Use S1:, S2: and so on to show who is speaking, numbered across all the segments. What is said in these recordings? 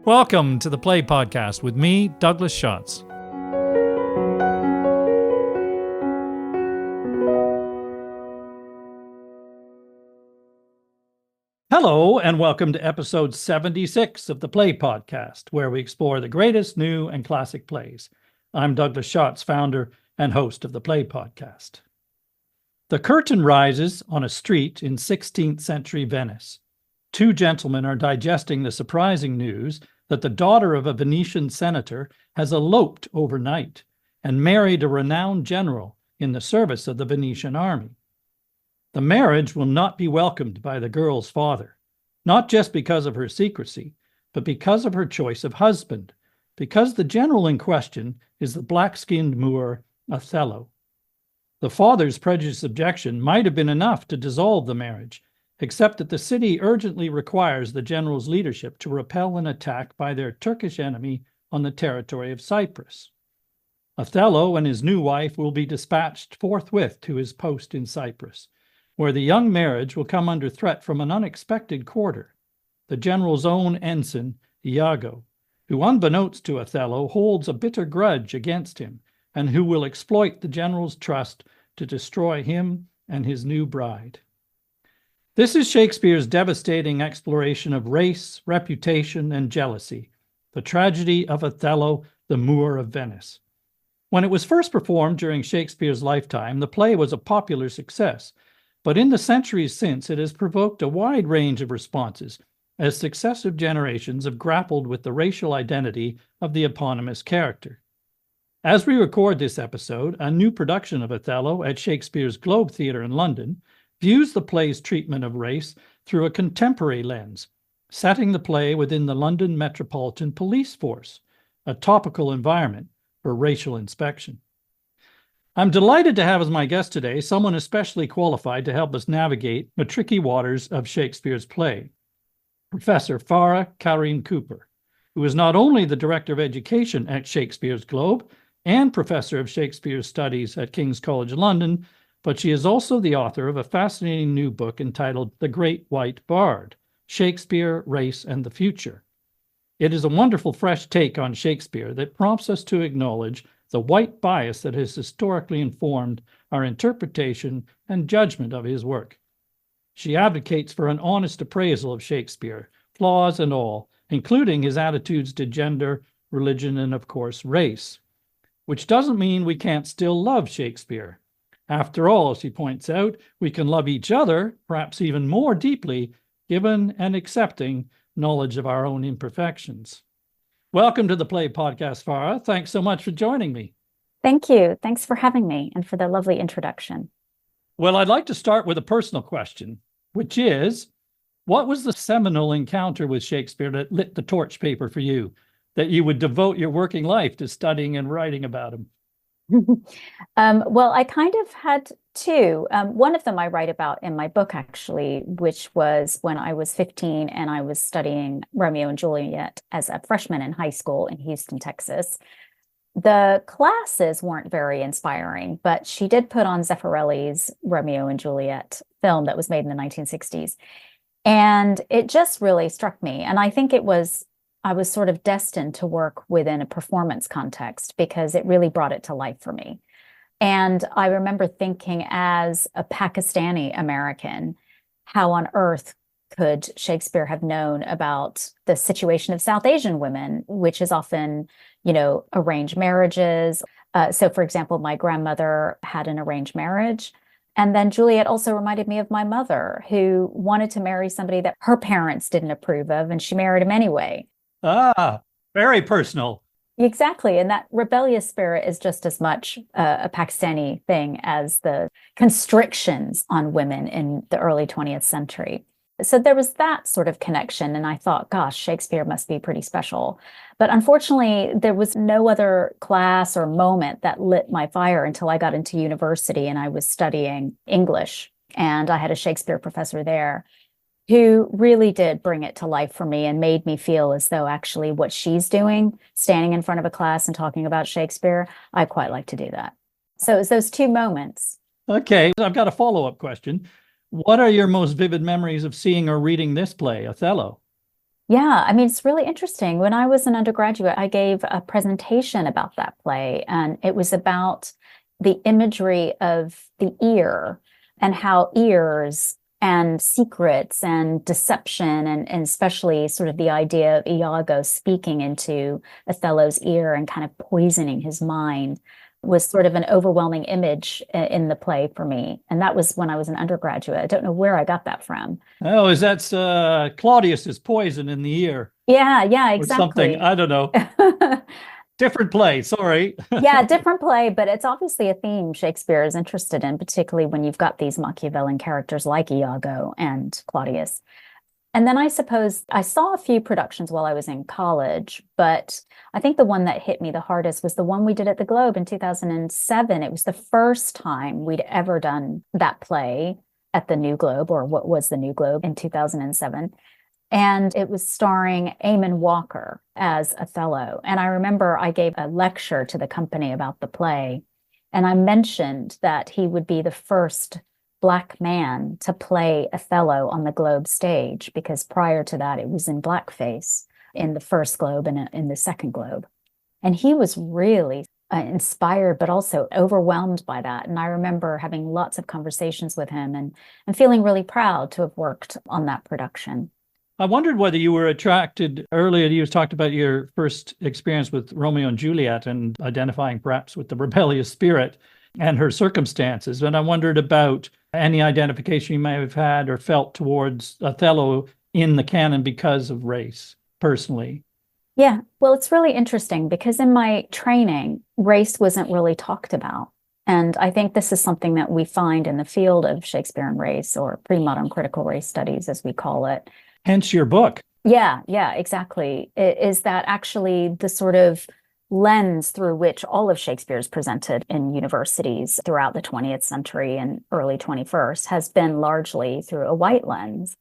S1: Welcome to the Play Podcast with me, Douglas Schatz. Hello, and welcome to episode 76 of the Play Podcast, where we explore the greatest new and classic plays. I'm Douglas Schatz, founder and host of the Play Podcast. The curtain rises on a street in 16th century Venice. Two gentlemen are digesting the surprising news that the daughter of a Venetian senator has eloped overnight and married a renowned general in the service of the Venetian army. The marriage will not be welcomed by the girl's father, not just because of her secrecy, but because of her choice of husband, because the general in question is the black-skinned Moor Othello. The father's prejudiced objection might have been enough to dissolve the marriage, except that the city urgently requires the general's leadership to repel an attack by their Turkish enemy on the territory of Cyprus. Othello and his new wife will be dispatched forthwith to his post in Cyprus, where the young marriage will come under threat from an unexpected quarter, the general's own ensign, Iago, who, unbeknownst to Othello, holds a bitter grudge against him, and who will exploit the general's trust to destroy him and his new bride. This is Shakespeare's devastating exploration of race, reputation, and jealousy, the tragedy of Othello, the Moor of Venice. When it was first performed during Shakespeare's lifetime, the play was a popular success, but in the centuries since, it has provoked a wide range of responses as successive generations have grappled with the racial identity of the eponymous character. As we record this episode, a new production of Othello at Shakespeare's Globe Theatre in London views the play's treatment of race through a contemporary lens, setting the play within the London Metropolitan police force, a topical environment for racial inspection. I'm delighted to have as my guest today someone especially qualified to help us navigate the tricky waters of Shakespeare's play, Professor Farah Karim-Cooper, who is not only the Director of Education at Shakespeare's Globe and Professor of Shakespeare Studies at King's College London, but she is also the author of a fascinating new book entitled The Great White Bard, Shakespeare, Race, and the Future. It is a wonderful fresh take on Shakespeare that prompts us to acknowledge the white bias that has historically informed our interpretation and judgment of his work. She advocates for an honest appraisal of Shakespeare, flaws and all, including his attitudes to gender, religion, and of course, race. Which doesn't mean we can't still love Shakespeare. After all, she points out, we can love each other, perhaps even more deeply, given and accepting knowledge of our own imperfections. Welcome to the Play Podcast, Farah. Thanks so much for joining me.
S2: Thank you. Thanks for having me and for the lovely introduction.
S1: Well, I'd like to start with a personal question, which is, what was the seminal encounter with Shakespeare that lit the torch paper for you, that you would devote your working life to studying and writing about him?
S2: Well, I kind of had two. One of them I write about in my book, actually, which was when I was 15 and I was studying Romeo and Juliet as a freshman in high school in Houston, Texas. The classes weren't very inspiring, but she did put on Zeffirelli's Romeo and Juliet film that was made in the 1960s. And it just really struck me. And I think I was sort of destined to work within a performance context because it really brought it to life for me. And I remember thinking, as a Pakistani American, how on earth could Shakespeare have known about the situation of South Asian women, which is often, arranged marriages. So, for example, my grandmother had an arranged marriage. And then Juliet also reminded me of my mother, who wanted to marry somebody that her parents didn't approve of, and she married him anyway.
S1: Ah, very personal.
S2: Exactly. And that rebellious spirit is just as much a Pakistani thing as the constrictions on women in the early 20th century. So there was that sort of connection. And I thought, gosh, Shakespeare must be pretty special. But unfortunately, there was no other class or moment that lit my fire until I got into university and I was studying English. And I had a Shakespeare professor there who really did bring it to life for me and made me feel as though actually what she's doing, standing in front of a class and talking about Shakespeare, I quite like to do that. So it was those two moments.
S1: Okay, I've got a follow-up question. What are your most vivid memories of seeing or reading this play, Othello?
S2: Yeah, I mean, it's really interesting. When I was an undergraduate, I gave a presentation about that play, and it was about the imagery of the ear and how ears and secrets and deception, and especially sort of the idea of Iago speaking into Othello's ear and kind of poisoning his mind was sort of an overwhelming image in the play for me. And that was when I was an undergraduate. I don't know where I got that from.
S1: Oh, is that Claudius's poison in the ear
S2: Yeah,
S1: or something?
S2: exactly.
S1: I don't know. Different play, sorry.
S2: Yeah, different play, but it's obviously a theme Shakespeare is interested in, particularly when you've got these Machiavellian characters like Iago and Claudius. And then I suppose I saw a few productions while I was in college, but I think the one that hit me the hardest was the one we did at the Globe in 2007. It was the first time we'd ever done that play at the New Globe, or what was the New Globe in 2007. And it was starring Eamon Walker as Othello. And I remember I gave a lecture to the company about the play, and I mentioned that he would be the first Black man to play Othello on the Globe stage, because prior to that, it was in blackface in the first Globe and in the second Globe. And he was really inspired, but also overwhelmed by that. And I remember having lots of conversations with him and feeling really proud to have worked on that production.
S1: I wondered whether you were attracted earlier. You talked about your first experience with Romeo and Juliet and identifying perhaps with the rebellious spirit and her circumstances. And I wondered about any identification you may have had or felt towards Othello in the canon because of race, personally.
S2: Yeah, well, it's really interesting because in my training, race wasn't really talked about. And I think this is something that we find in the field of Shakespearean race, or pre-modern critical race studies, as we call it.
S1: Hence your book.
S2: Yeah, exactly. Is that actually the sort of lens through which all of Shakespeare is presented in universities throughout the 20th century and early 21st has been largely through a white lens.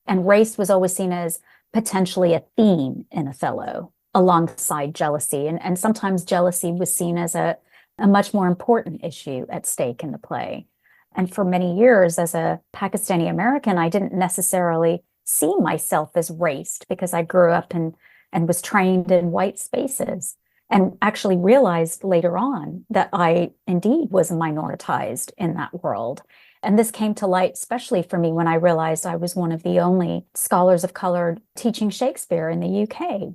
S2: And race was always seen as potentially a theme in Othello alongside jealousy. And sometimes jealousy was seen as a much more important issue at stake in the play. And for many years, as a Pakistani American, I didn't necessarily see myself as raced because I grew up and was trained in white spaces, and actually realized later on that I indeed was minoritized in that world. And this came to light, especially for me, when I realized I was one of the only scholars of color teaching Shakespeare in the UK.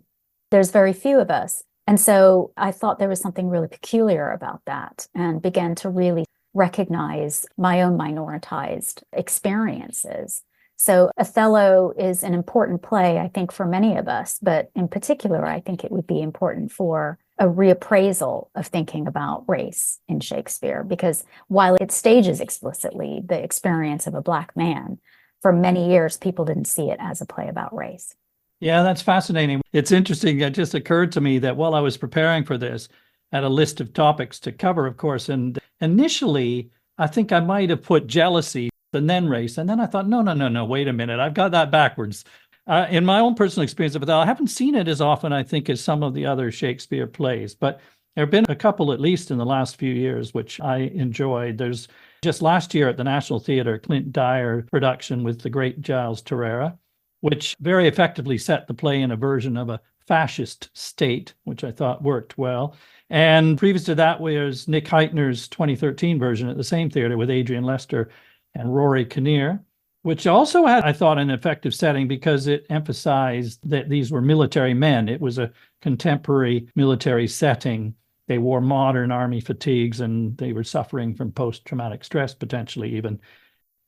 S2: There's very few of us. And so I thought there was something really peculiar about that, and began to really recognize my own minoritized experiences. So Othello is an important play, I think, for many of us, but in particular, I think it would be important for a reappraisal of thinking about race in Shakespeare, because while it stages explicitly the experience of a Black man, for many years, people didn't see it as a play about race.
S1: Yeah, that's fascinating. It's interesting. It just occurred to me that while I was preparing for this, I had a list of topics to cover, of course, and initially, I think I might have put jealousy and then race. And then I thought, no, wait a minute. I've got that backwards. In my own personal experience of it, I haven't seen it as often, I think, as some of the other Shakespeare plays, but there have been a couple, at least in the last few years, which I enjoyed. There's just last year at the National Theatre, Clint Dyer production with the great Giles Terera, which very effectively set the play in a version of a fascist state, which I thought worked well. And previous to that was Nick Heitner's 2013 version at the same theater with Adrian Lester and Rory Kinnear, which also had, I thought, an effective setting because it emphasized that these were military men. It was a contemporary military setting. They wore modern army fatigues and they were suffering from post-traumatic stress, potentially even.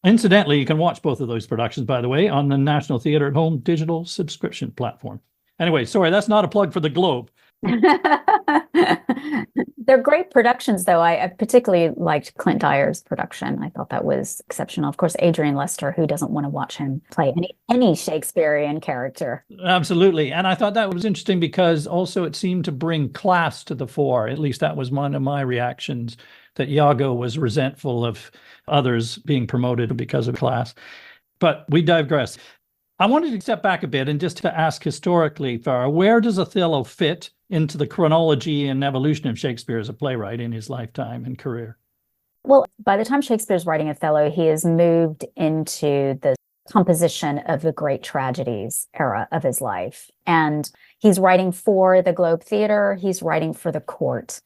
S1: Incidentally, you can watch both of those productions, by the way, on the National Theatre at Home digital subscription platform. Anyway, sorry, that's not a plug for the Globe.
S2: They're great productions, though. I particularly liked Clint Dyer's production. I thought that was exceptional. Of course, Adrian Lester, who doesn't want to watch him play any Shakespearean character?
S1: Absolutely. And I thought that was interesting because also it seemed to bring class to the fore. At least that was one of my reactions, that Iago was resentful of others being promoted because of class. But we digress. I wanted to step back a bit and just to ask historically, Farah, where does Othello fit into the chronology and evolution of Shakespeare as a playwright in his lifetime and career?
S2: Well, by the time Shakespeare's writing Othello, he has moved into the composition of the great tragedies era of his life. And he's writing for the Globe Theatre, he's writing for the court.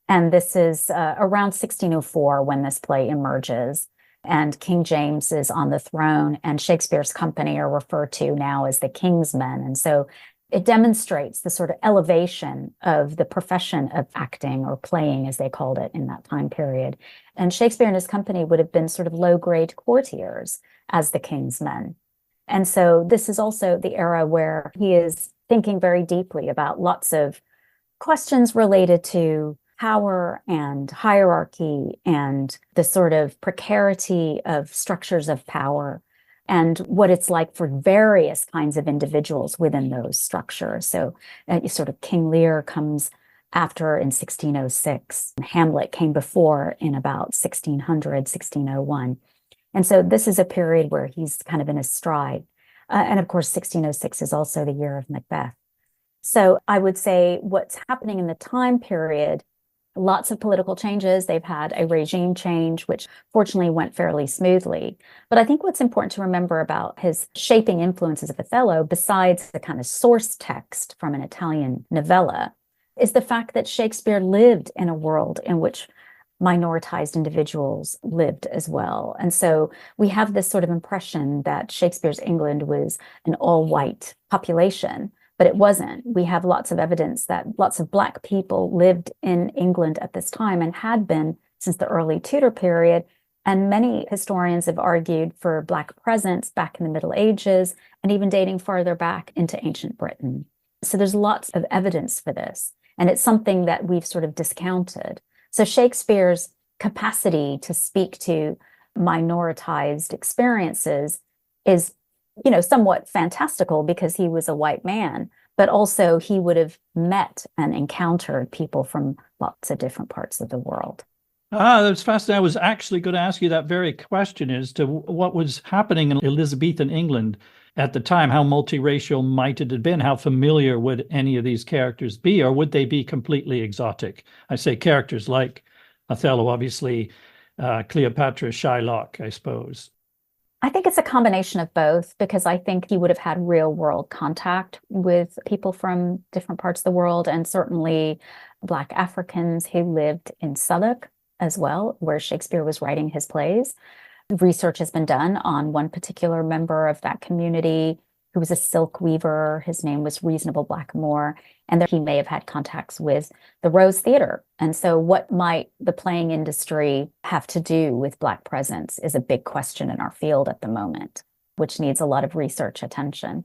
S2: And this is around 1604 when this play emerges. And King James is on the throne, and Shakespeare's company are referred to now as the King's Men. And so it demonstrates the sort of elevation of the profession of acting, or playing, as they called it in that time period. And Shakespeare and his company would have been sort of low-grade courtiers as the King's Men. And so this is also the era where he is thinking very deeply about lots of questions related to power and hierarchy and the sort of precarity of structures of power and what it's like for various kinds of individuals within those structures. So sort of King Lear comes after in 1606. Hamlet came before in about 1600, 1601. And so this is a period where he's kind of in his stride. And of course, 1606 is also the year of Macbeth. So I would say what's happening in the time period, lots of political changes. They've had a regime change, which fortunately went fairly smoothly. But I think what's important to remember about his shaping influences of Othello, besides the kind of source text from an Italian novella, is the fact that Shakespeare lived in a world in which minoritized individuals lived as well. And so we have this sort of impression that Shakespeare's England was an all-white population, but it wasn't. We have lots of evidence that lots of Black people lived in England at this time and had been since the early Tudor period. And many historians have argued for Black presence back in the Middle Ages and even dating farther back into ancient Britain. So there's lots of evidence for this. And it's something that we've sort of discounted. So Shakespeare's capacity to speak to minoritized experiences is, somewhat fantastical because he was a white man, but also he would have met and encountered people from lots of different parts of the world.
S1: That's fascinating. I was actually going to ask you that very question as to what was happening in Elizabethan England at the time. How multiracial might it have been? How familiar would any of these characters be, or would they be completely exotic? I say characters like Othello, obviously, Cleopatra, Shylock, I suppose.
S2: I think it's a combination of both, because I think he would have had real world contact with people from different parts of the world, and certainly Black Africans who lived in Southwark as well, where Shakespeare was writing his plays. Research has been done on one particular member of that community who was a silk weaver. His name was Reasonable Blackmore, and that he may have had contacts with the Rose Theatre. And so what might the playing industry have to do with Black presence is a big question in our field at the moment, which needs a lot of research attention.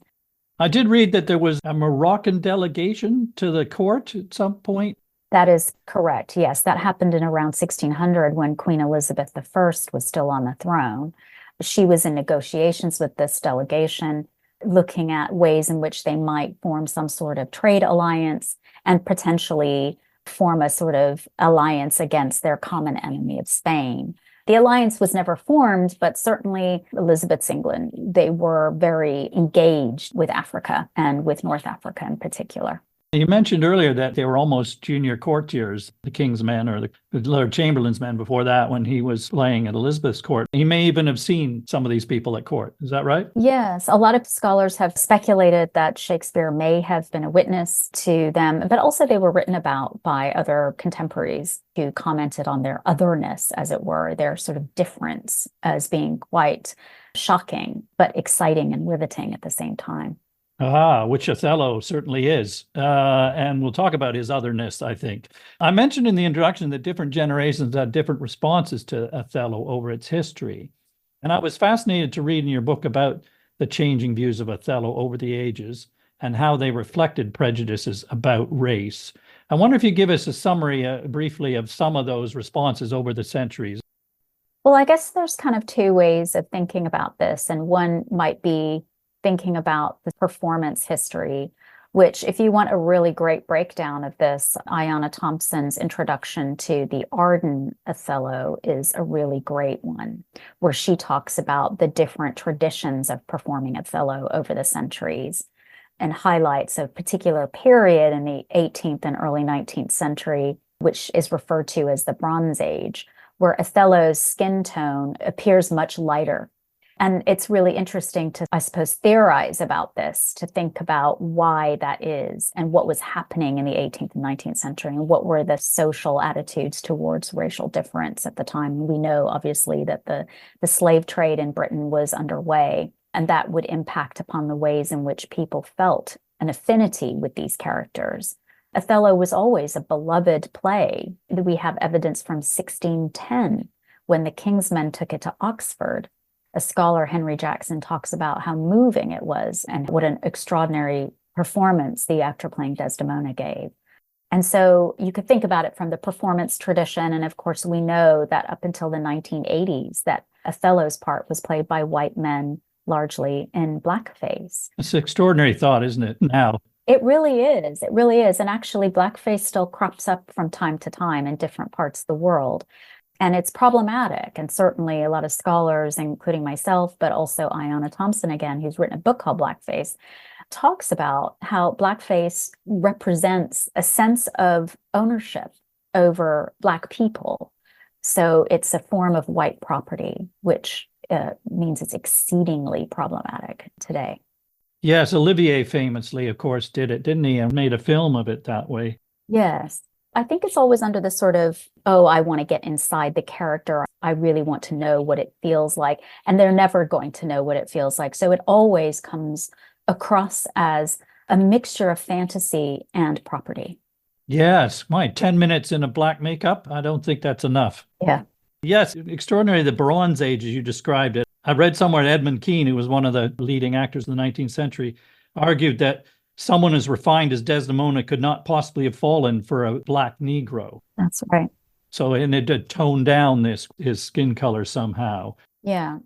S1: I did read that there was a Moroccan delegation to the court at some point.
S2: That is correct. Yes, that happened in around 1600 when Queen Elizabeth I was still on the throne. She was in negotiations with this delegation, looking at ways in which they might form some sort of trade alliance and potentially form a sort of alliance against their common enemy of Spain. The alliance was never formed, but certainly Elizabeth's England, they were very engaged with Africa and with North Africa in particular.
S1: You mentioned earlier that they were almost junior courtiers, the King's Men or the Lord Chamberlain's men before that, when he was playing at Elizabeth's court. He may even have seen some of these people at court. Is that right?
S2: Yes. A lot of scholars have speculated that Shakespeare may have been a witness to them, but also they were written about by other contemporaries who commented on their otherness, as it were, their sort of difference as being quite shocking, but exciting and riveting at the same time.
S1: Which Othello certainly is. And we'll talk about his otherness, I think. I mentioned in the introduction that different generations had different responses to Othello over its history. And I was fascinated to read in your book about the changing views of Othello over the ages and how they reflected prejudices about race. I wonder if you give us a summary briefly of some of those responses over the centuries.
S2: Well, I guess there's kind of two ways of thinking about this. And one might be thinking about the performance history, which, if you want a really great breakdown of this, Ayanna Thompson's introduction to the Arden Othello is a really great one, where she talks about the different traditions of performing Othello over the centuries and highlights a particular period in the 18th and early 19th century, which is referred to as the Bronze Age, where Othello's skin tone appears much lighter. And it's really interesting to, I suppose, theorize about this, to think about why that is and what was happening in the 18th and 19th century and what were the social attitudes towards racial difference at the time. We know, obviously, that the slave trade in Britain was underway, and that would impact upon the ways in which people felt an affinity with these characters. Othello was always a beloved play. We have evidence from 1610 when the King's Men took it to Oxford. A scholar, Henry Jackson, talks about how moving it was and what an extraordinary performance the actor playing Desdemona gave. And so you could think about it from the performance tradition. And of course, we know that up until the 1980s, that Othello's part was played by white men, largely in blackface.
S1: It's an extraordinary thought, isn't it, now?
S2: It really is. It really is. And actually, blackface still crops up from time to time in different parts of the world. And it's problematic. And certainly a lot of scholars, including myself, but also Ayanna Thompson, again, who's written a book called Blackface, talks about how blackface represents a sense of ownership over Black people. So it's a form of white property, which means it's exceedingly problematic today.
S1: Yes, Olivier famously, of course, did it, didn't he? And made a film of it that way.
S2: Yes. I think it's always under the sort of, oh, I want to get inside the character. I really want to know what it feels like. And they're never going to know what it feels like. So it always comes across as a mixture of fantasy and property.
S1: Yes. 10 minutes in a black makeup? I don't think that's enough.
S2: Yeah.
S1: Yes, extraordinary, the Bronze Age, as you described it. I read somewhere that Edmund Kean, who was one of the leading actors in the 19th century, argued that someone as refined as Desdemona could not possibly have fallen for a Black Negro.
S2: That's right.
S1: So, and it did tone down his skin color somehow.
S2: Yeah.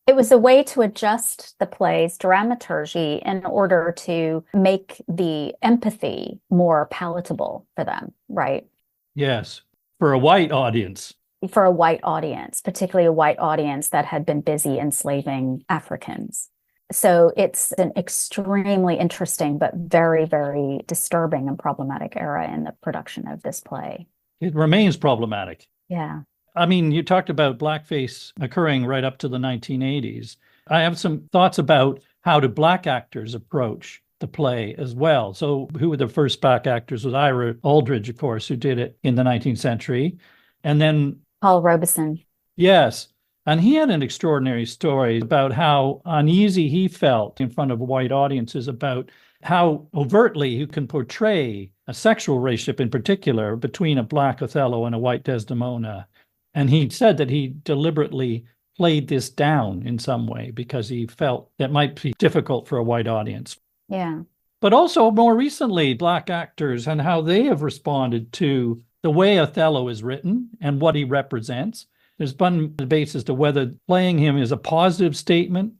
S2: It was a way to adjust the play's dramaturgy in order to make the empathy more palatable for them, right?
S1: Yes, for a white audience.
S2: For a white audience, particularly a white audience that had been busy enslaving Africans. So it's an extremely interesting, but very, very disturbing and problematic era in the production of this play.
S1: It remains problematic.
S2: Yeah.
S1: I mean, you talked about blackface occurring right up to the 1980s. I have some thoughts about how do Black actors approach the play as well. So who were the first Black actors? Was Ira Aldridge, of course, who did it in the 19th century. And then
S2: Paul Robeson.
S1: Yes. And he had an extraordinary story about how uneasy he felt in front of white audiences about how overtly you can portray a sexual relationship in particular between a Black Othello and a white Desdemona. And he said that he deliberately played this down in some way because he felt that might be difficult for a white audience.
S2: Yeah.
S1: But also more recently, Black actors and how they have responded to the way Othello is written and what he represents. There's been debates as to whether playing him is a positive statement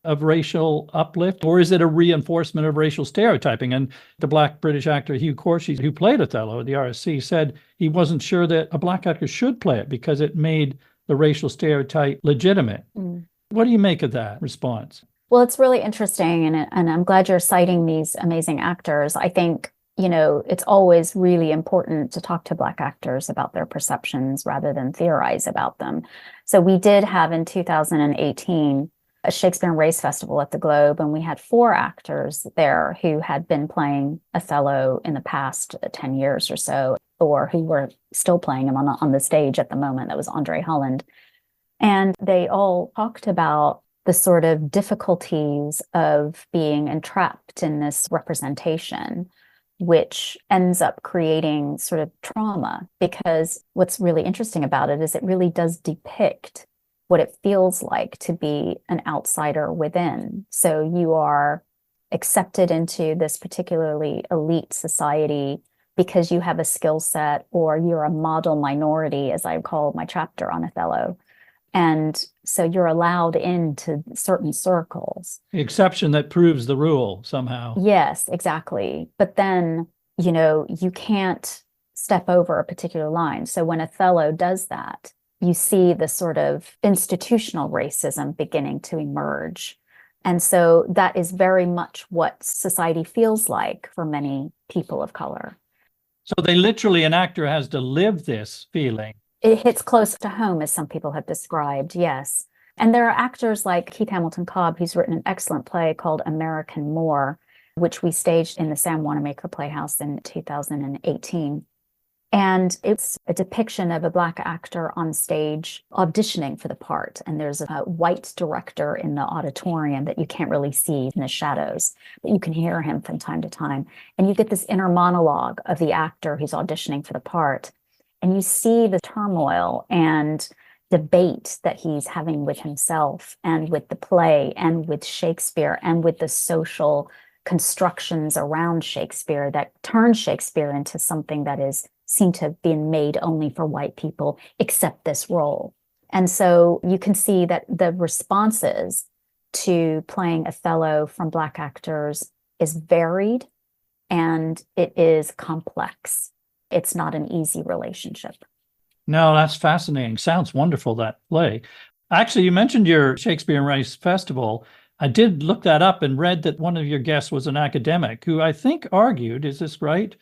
S1: of racial uplift, or is it a reinforcement of racial stereotyping? And the Black British actor Hugh Corshey, who played Othello at the RSC, said he wasn't sure that a Black actor should play it because it made the racial stereotype legitimate. What do you make of that response?
S2: Well, it's really interesting, and I'm glad you're citing these amazing actors. I think, it's always really important to talk to Black actors about their perceptions rather than theorize about them. So we did have in 2018 a Shakespeare and Race Festival at the Globe, and we had 4 actors there who had been playing Othello in the past 10 years or so, or who were still playing him on the stage at the moment. That was Andre Holland. And they all talked about the sort of difficulties of being entrapped in this representation, which ends up creating sort of trauma, because what's really interesting about it is it really does depict what it feels like to be an outsider within. So you are accepted into this particularly elite society because you have a skill set, or you're a model minority, as I call my chapter on Othello. And so you're allowed into certain circles.
S1: The exception that proves the rule somehow.
S2: Yes, exactly. But then, you can't step over a particular line. So when Othello does that, you see the sort of institutional racism beginning to emerge. And so that is very much what society feels like for many people of color.
S1: So an actor has to live this feeling.
S2: It hits close to home, as some people have described, yes. And there are actors like Keith Hamilton Cobb, who's written an excellent play called American Moor, which we staged in the Sam Wanamaker Playhouse in 2018. And it's a depiction of a Black actor on stage auditioning for the part. And there's a white director in the auditorium that you can't really see in the shadows, but you can hear him from time to time. And you get this inner monologue of the actor who's auditioning for the part. And you see the turmoil and debate that he's having with himself and with the play and with Shakespeare and with the social constructions around Shakespeare that turn Shakespeare into something that is seem to have been made only for white people, except this role. And so you can see that the responses to playing Othello from Black actors is varied and it is complex. It's not an easy relationship.
S1: No, that's fascinating. Sounds wonderful, that play. Actually, you mentioned your Shakespeare and Rice Festival. I did look that up and read that one of your guests was an academic who I think argued, is this right,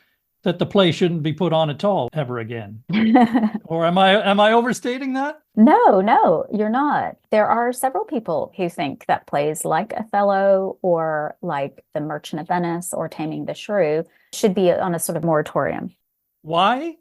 S1: that the play shouldn't be put on at all ever again. Or am I overstating that?
S2: No, you're not. There are several people who think that plays like Othello or like The Merchant of Venice or Taming the Shrew should be on a sort of moratorium.
S1: Why?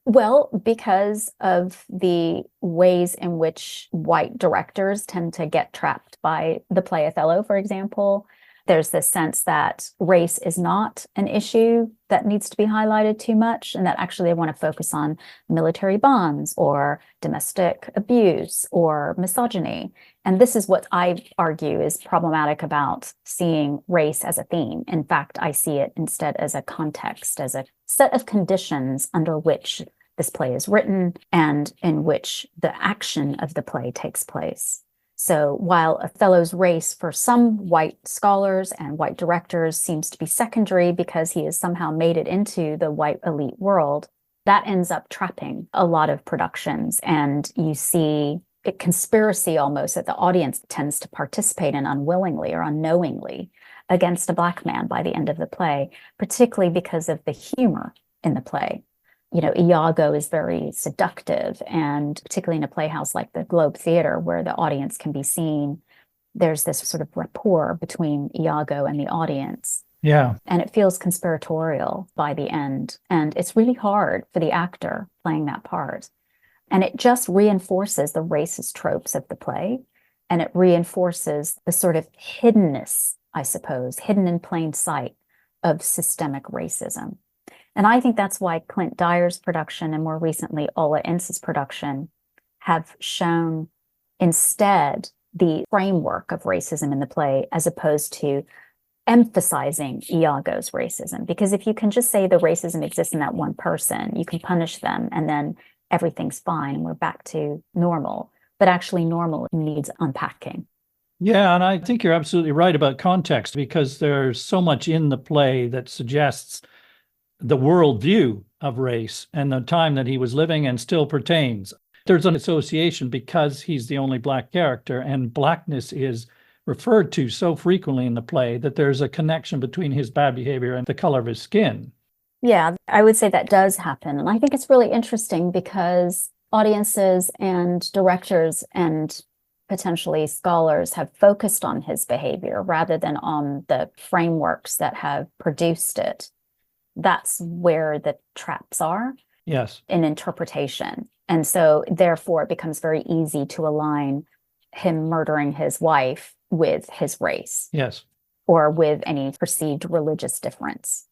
S2: Well, because of the ways in which white directors tend to get trapped by the play Othello, for example. There's this sense that race is not an issue that needs to be highlighted too much, and that actually they want to focus on military bonds or domestic abuse or misogyny. And this is what I argue is problematic about seeing race as a theme. In fact, I see it instead as a context, as a set of conditions under which this play is written and in which the action of the play takes place. So while Othello's race for some white scholars and white directors seems to be secondary because he has somehow made it into the white elite world, that ends up trapping a lot of productions. And you see a conspiracy almost that the audience tends to participate in unwillingly or unknowingly against a Black man by the end of the play, particularly because of the humor in the play. You know, Iago is very seductive, and particularly in a playhouse like the Globe Theater, where the audience can be seen, there's this sort of rapport between Iago and the audience.
S1: Yeah.
S2: And it feels conspiratorial by the end. And it's really hard for the actor playing that part. And it just reinforces the racist tropes of the play. And it reinforces the sort of hiddenness, I suppose, hidden in plain sight of systemic racism. And I think that's why Clint Dyer's production and more recently Ola Ince's production have shown instead the framework of racism in the play as opposed to emphasizing Iago's racism. Because if you can just say the racism exists in that one person, you can punish them and then everything's fine and we're back to normal. But actually normal needs unpacking.
S1: Yeah, and I think you're absolutely right about context, because there's so much in the play that suggests the worldview of race and the time that he was living and still pertains. There's an association because he's the only Black character, and Blackness is referred to so frequently in the play that there's a connection between his bad behavior and the color of his skin.
S2: Yeah, I would say that does happen. And I think it's really interesting because audiences and directors and potentially scholars have focused on his behavior rather than on the frameworks that have produced it. That's where the traps are.
S1: Yes.
S2: In interpretation. And so therefore it becomes very easy to align him murdering his wife with his race.
S1: Yes.
S2: Or with any perceived religious difference.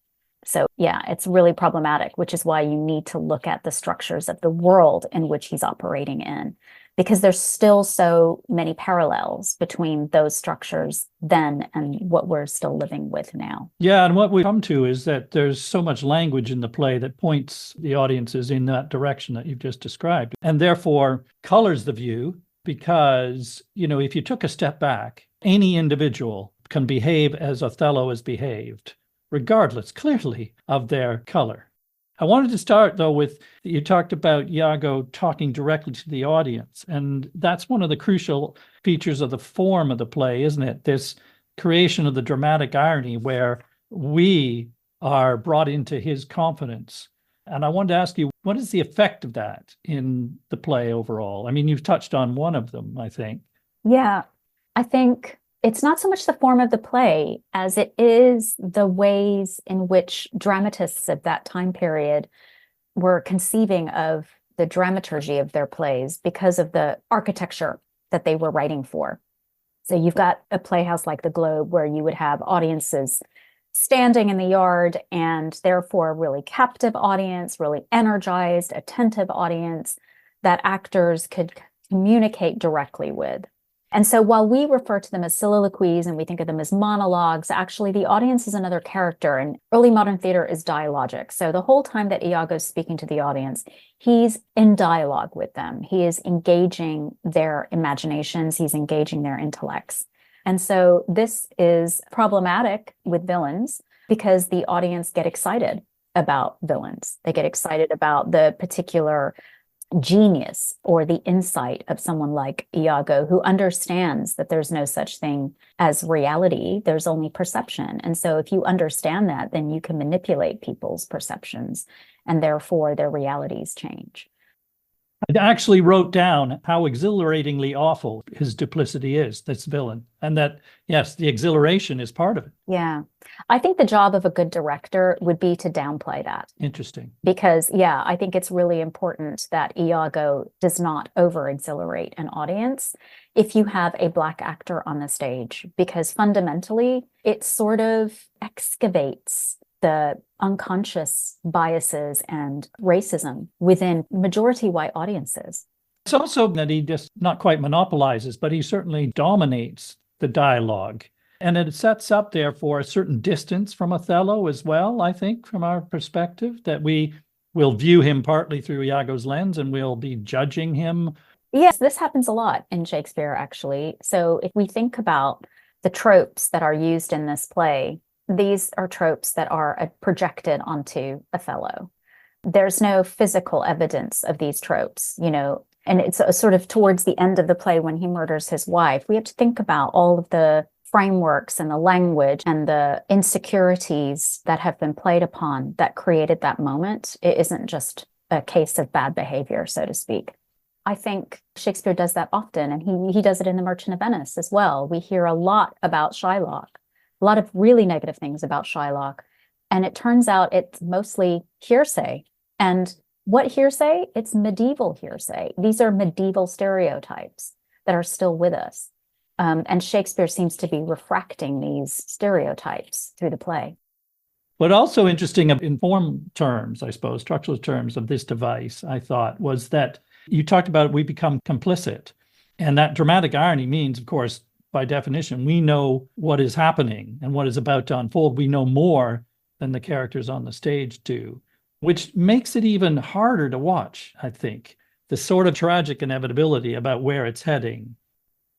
S2: So yeah, it's really problematic, which is why you need to look at the structures of the world in which he's operating in, because there's still so many parallels between those structures then and what we're still living with now.
S1: Yeah, and what we come to is that there's so much language in the play that points the audiences in that direction that you've just described, and therefore colors the view, because, you know, if you took a step back, any individual can behave as Othello has behaved, regardless, clearly, of their color. I wanted to start, though, with, you talked about Iago talking directly to the audience, and that's one of the crucial features of the form of the play, isn't it? This creation of the dramatic irony where we are brought into his confidence. And I wanted to ask you, what is the effect of that in the play overall? I mean, you've touched on one of them, I think.
S2: Yeah, I think it's not so much the form of the play as it is the ways in which dramatists of that time period were conceiving of the dramaturgy of their plays because of the architecture that they were writing for. So you've got a playhouse like the Globe where you would have audiences standing in the yard and therefore a really captive audience, really energized, attentive audience that actors could communicate directly with. And so while we refer to them as soliloquies and we think of them as monologues, actually the audience is another character, and early modern theater is dialogic. So the whole time that Iago's speaking to the audience, he's in dialogue with them. He is engaging their imaginations, he's engaging their intellects. And so this is problematic with villains because the audience get excited about villains. They get excited about the particular genius or the insight of someone like Iago, who understands that there's no such thing as reality, there's only perception. And so if you understand that, then you can manipulate people's perceptions and therefore their realities change.
S1: I actually wrote down how exhilaratingly awful his duplicity is, this villain, and that, yes, the exhilaration is part of it.
S2: Yeah. I think the job of a good director would be to downplay that.
S1: Interesting.
S2: Because, yeah, I think it's really important that Iago does not over-exhilarate an audience if you have a Black actor on the stage, because fundamentally it sort of excavates the unconscious biases and racism within majority white audiences.
S1: It's also that he just not quite monopolizes, but he certainly dominates the dialogue. And it sets up, therefore, a certain distance from Othello as well, I think, from our perspective, that we will view him partly through Iago's lens and we'll be judging him.
S2: Yes, this happens a lot in Shakespeare, actually. So if we think about the tropes that are used in this play, these are tropes that are projected onto Othello. There's no physical evidence of these tropes, and it's sort of towards the end of the play when he murders his wife. We have to think about all of the frameworks and the language and the insecurities that have been played upon that created that moment. It isn't just a case of bad behavior, so to speak. I think Shakespeare does that often, and he does it in The Merchant of Venice as well. We hear a lot about Shylock, a lot of really negative things about Shylock, and it turns out it's mostly hearsay. And what hearsay? It's medieval hearsay. These are medieval stereotypes that are still with us. And Shakespeare seems to be refracting these stereotypes through the play.
S1: But also interesting in form terms, I suppose, structural terms of this device, I thought, was that you talked about we become complicit. And that dramatic irony means, of course, by definition, we know what is happening and what is about to unfold. We know more than the characters on the stage do, which makes it even harder to watch, I think, the sort of tragic inevitability about where it's heading.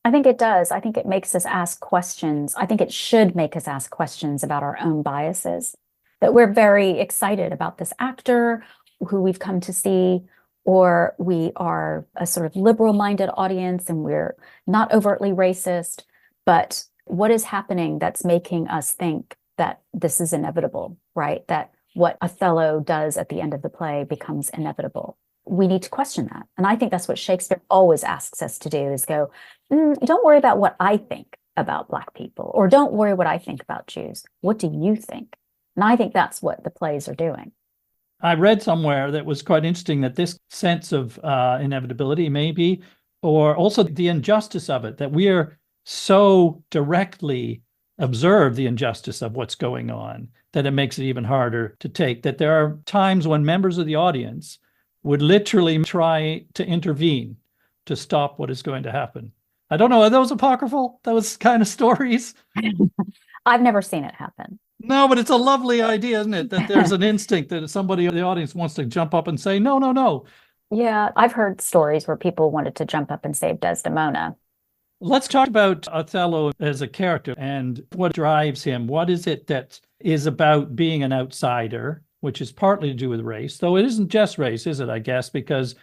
S2: I think it does. I think it makes us ask questions. I think it should make us ask questions about our own biases, that we're very excited about this actor who we've come to see, or we are a sort of liberal-minded audience and we're not overtly racist, but what is happening that's making us think that this is inevitable, right? That what Othello does at the end of the play becomes inevitable. We need to question that. And I think that's what Shakespeare always asks us to do, is go, don't worry about what I think about Black people, or don't worry what I think about Jews. What do you think? And I think that's what the plays are doing.
S1: I read somewhere that was quite interesting that this sense of inevitability maybe, or also the injustice of it, that we are so directly observe the injustice of what's going on, that it makes it even harder to take, that there are times when members of the audience would literally try to intervene to stop what is going to happen. I don't know, are those apocryphal, those kind of stories?
S2: I've never seen it happen.
S1: No, but it's a lovely idea, isn't it? That there's an instinct that somebody in the audience wants to jump up and say, no, no, no.
S2: Yeah, I've heard stories where people wanted to jump up and save Desdemona.
S1: Let's talk about Othello as a character and what drives him. What is it that is about being an outsider, which is partly to do with race, though it isn't just race, is it, I guess, because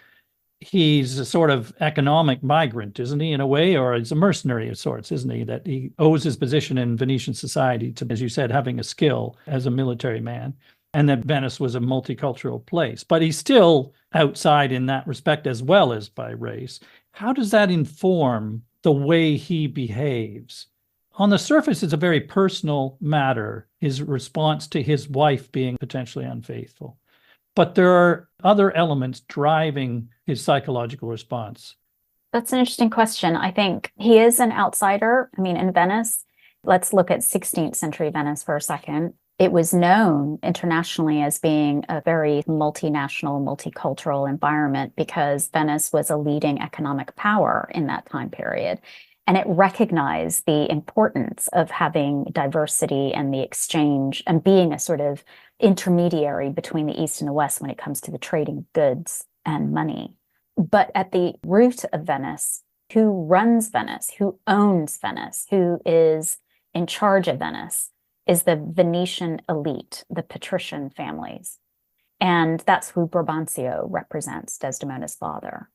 S1: he's a sort of economic migrant, isn't he, in a way, or he's a mercenary of sorts, isn't he, that he owes his position in Venetian society to, as you said, having a skill as a military man, and that Venice was a multicultural place. But he's still outside in that respect as well as by race. How does that inform the way he behaves. On the surface, it's a very personal matter, his response to his wife being potentially unfaithful. But there are other elements driving his psychological response.
S2: That's an interesting question. I think he is an outsider. I mean, in Venice, let's look at 16th century Venice for a second. It was known internationally as being a very multinational, multicultural environment because Venice was a leading economic power in that time period. And it recognized the importance of having diversity and the exchange and being a sort of intermediary between the East and the West when it comes to the trading of goods and money. But at the root of Venice, who runs Venice, who owns Venice, who is in charge of Venice, is the Venetian elite, the patrician families. And that's who Brabantio represents, Desdemona's father.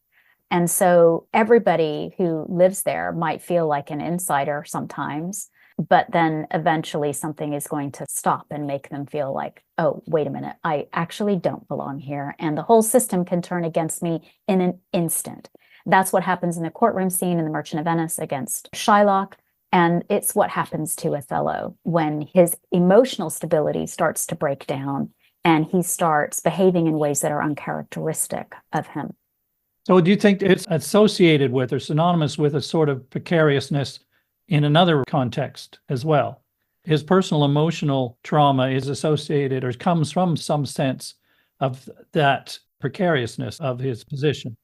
S2: And so everybody who lives there might feel like an insider sometimes, but then eventually something is going to stop and make them feel like, oh, wait a minute, I actually don't belong here. And the whole system can turn against me in an instant. That's what happens in the courtroom scene in The Merchant of Venice against Shylock. And it's what happens to Othello when his emotional stability starts to break down and he starts behaving in ways that are uncharacteristic of him.
S1: So do you think it's associated with or synonymous with a sort of precariousness in another context as well? His personal emotional trauma is associated or comes from some sense of that precariousness of his position.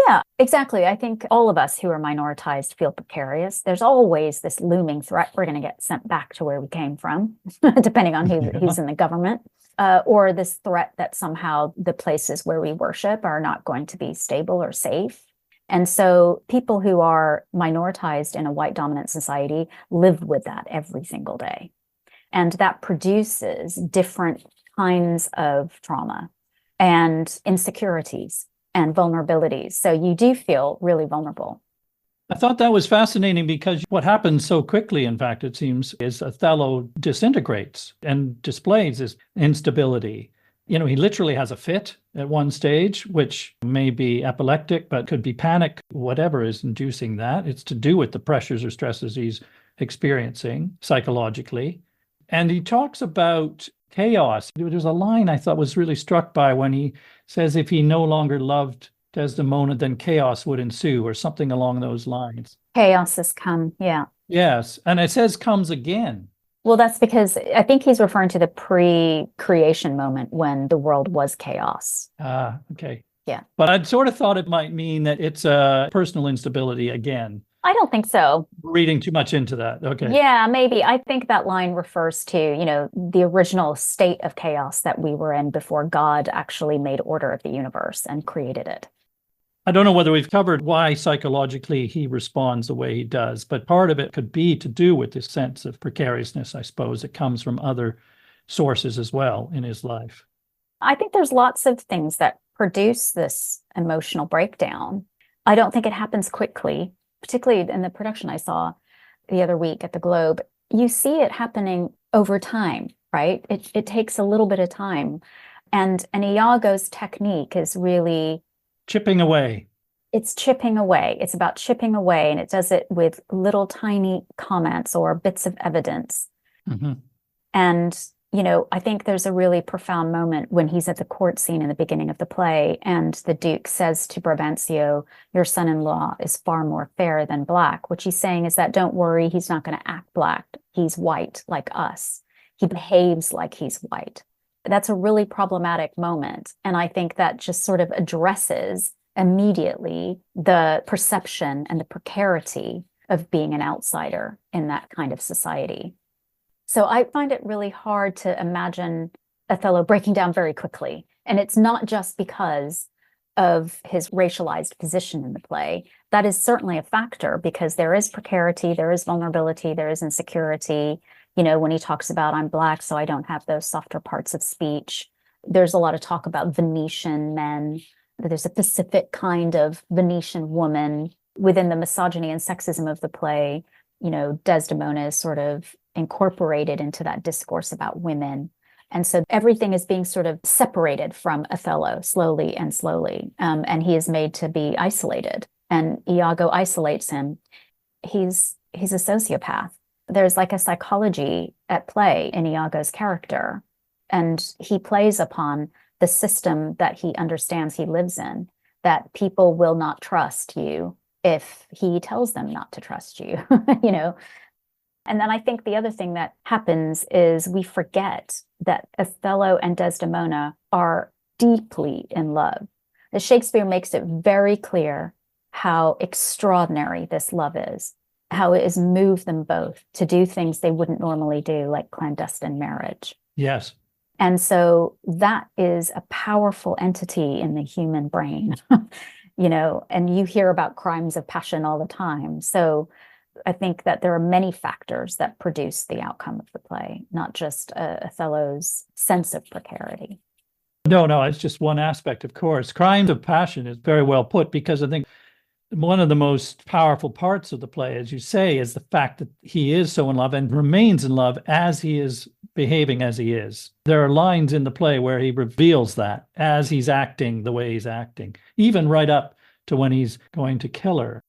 S2: Yeah, exactly. I think all of us who are minoritized feel precarious. There's always this looming threat we're going to get sent back to where we came from, depending on who's in the government. Or this threat that somehow the places where we worship are not going to be stable or safe. And so people who are minoritized in a white dominant society live with that every single day. And that produces different kinds of trauma and insecurities and vulnerabilities. So you do feel really vulnerable.
S1: I thought that was fascinating because what happens so quickly, in fact, it seems, is Othello disintegrates and displays his instability. You know, he literally has a fit at one stage, which may be epileptic, but could be panic, whatever is inducing that. It's to do with the pressures or stresses he's experiencing psychologically. And he talks about chaos. There was a line I thought was really struck by when he says if he no longer loved Desdemona, then chaos would ensue, or something along those lines.
S2: Chaos has come, yeah.
S1: Yes, and it says comes again.
S2: Well, that's because I think he's referring to the pre-creation moment when the world was chaos.
S1: Ah, okay.
S2: Yeah.
S1: But I'd sort of thought it might mean that it's a personal instability again.
S2: I don't think so.
S1: Reading too much into that. Okay.
S2: Yeah, maybe. I think that line refers to, the original state of chaos that we were in before God actually made order of the universe and created it.
S1: I don't know whether we've covered why psychologically he responds the way he does, but part of it could be to do with this sense of precariousness, I suppose. It comes from other sources as well in his life.
S2: I think there's lots of things that produce this emotional breakdown. I don't think it happens quickly, particularly in the production I saw the other week at the Globe. You see it happening over time, right? It takes a little bit of time. And Iago's technique is really
S1: chipping away.
S2: It's chipping away. It's about chipping away, and it does it with little tiny comments or bits of evidence.
S1: Mm-hmm.
S2: And, I think there's a really profound moment when he's at the court scene in the beginning of the play, and the Duke says to Brabantio, your son-in-law is far more fair than black. What he's saying is that don't worry, he's not going to act black. He's white like us. He behaves like he's white. That's a really problematic moment. And I think that just sort of addresses immediately the perception and the precarity of being an outsider in that kind of society. So I find it really hard to imagine Othello breaking down very quickly. And it's not just because of his racialized position in the play. That is certainly a factor because there is precarity, there is vulnerability, there is insecurity. When he talks about I'm black, so I don't have those softer parts of speech. There's a lot of talk about Venetian men. There's a specific kind of Venetian woman within the misogyny and sexism of the play. Desdemona is sort of incorporated into that discourse about women. And so everything is being sort of separated from Othello slowly and slowly. And he is made to be isolated. And Iago isolates him. he's a sociopath. There's like a psychology at play in Iago's character, and he plays upon the system that he understands he lives in, that people will not trust you if he tells them not to trust you, you know. And then I think the other thing that happens is we forget that Othello and Desdemona are deeply in love. That Shakespeare makes it very clear how extraordinary this love is, how it has moved them both to do things they wouldn't normally do, like clandestine marriage.
S1: Yes.
S2: And so that is a powerful entity in the human brain, you know, and you hear about crimes of passion all the time. So I think that there are many factors that produce the outcome of the play, not just Othello's sense of precarity.
S1: No, it's just one aspect, of course. Crimes of passion is very well put, because I think one of the most powerful parts of the play, as you say, is the fact that he is so in love and remains in love as he is behaving as he is. There are lines in the play where he reveals that as he's acting the way he's acting, even right up to when he's going to kill her.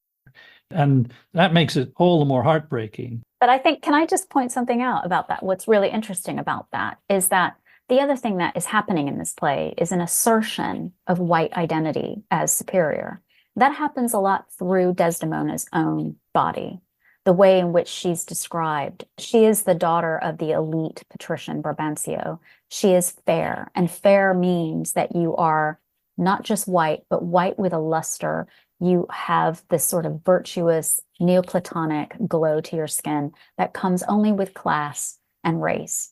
S1: And that makes it all the more heartbreaking.
S2: But I think, can I just point something out about that? What's really interesting about that is that the other thing that is happening in this play is an assertion of white identity as superior. That happens a lot through Desdemona's own body, the way in which she's described. She is the daughter of the elite patrician Brabantio. She is fair, and fair means that you are not just white, but white with a luster. You have this sort of virtuous Neoplatonic glow to your skin that comes only with class and race.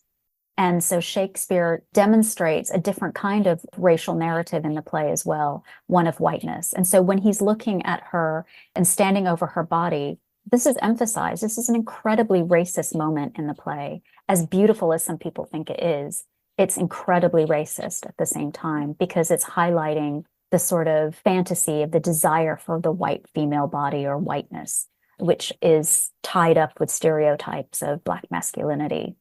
S2: And so Shakespeare demonstrates a different kind of racial narrative in the play as well, one of whiteness. And so when he's looking at her and standing over her body, this is emphasized. This is an incredibly racist moment in the play. As beautiful as some people think it is, it's incredibly racist at the same time, because it's highlighting the sort of fantasy of the desire for the white female body or whiteness, which is tied up with stereotypes of Black masculinity.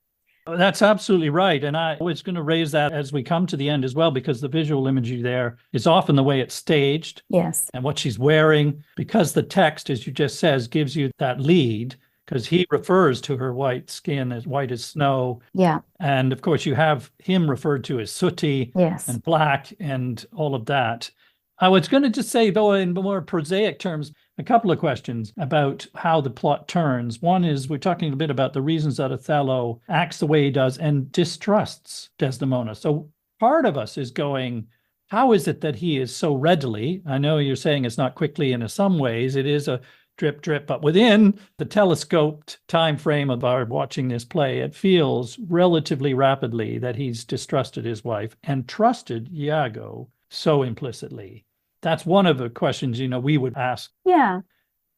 S1: That's absolutely right. And I was going to raise that as we come to the end as well, because the visual imagery there is often the way it's staged.
S2: Yes.
S1: And what she's wearing, because the text, as you just says, gives you that lead, because he refers to her white skin as white as snow.
S2: Yeah.
S1: And of course, you have him referred to as sooty and black and all of that. I was going to just say, though, in more prosaic terms, a couple of questions about how the plot turns. One is, we're talking a bit about the reasons that Othello acts the way he does and distrusts Desdemona. So part of us is going, how is it that he is so readily? I know you're saying it's not quickly, and in some ways it is a drip, drip, but within the telescoped time frame of our watching this play, it feels relatively rapidly that he's distrusted his wife and trusted Iago so implicitly. That's one of the questions, we would ask.
S2: Yeah.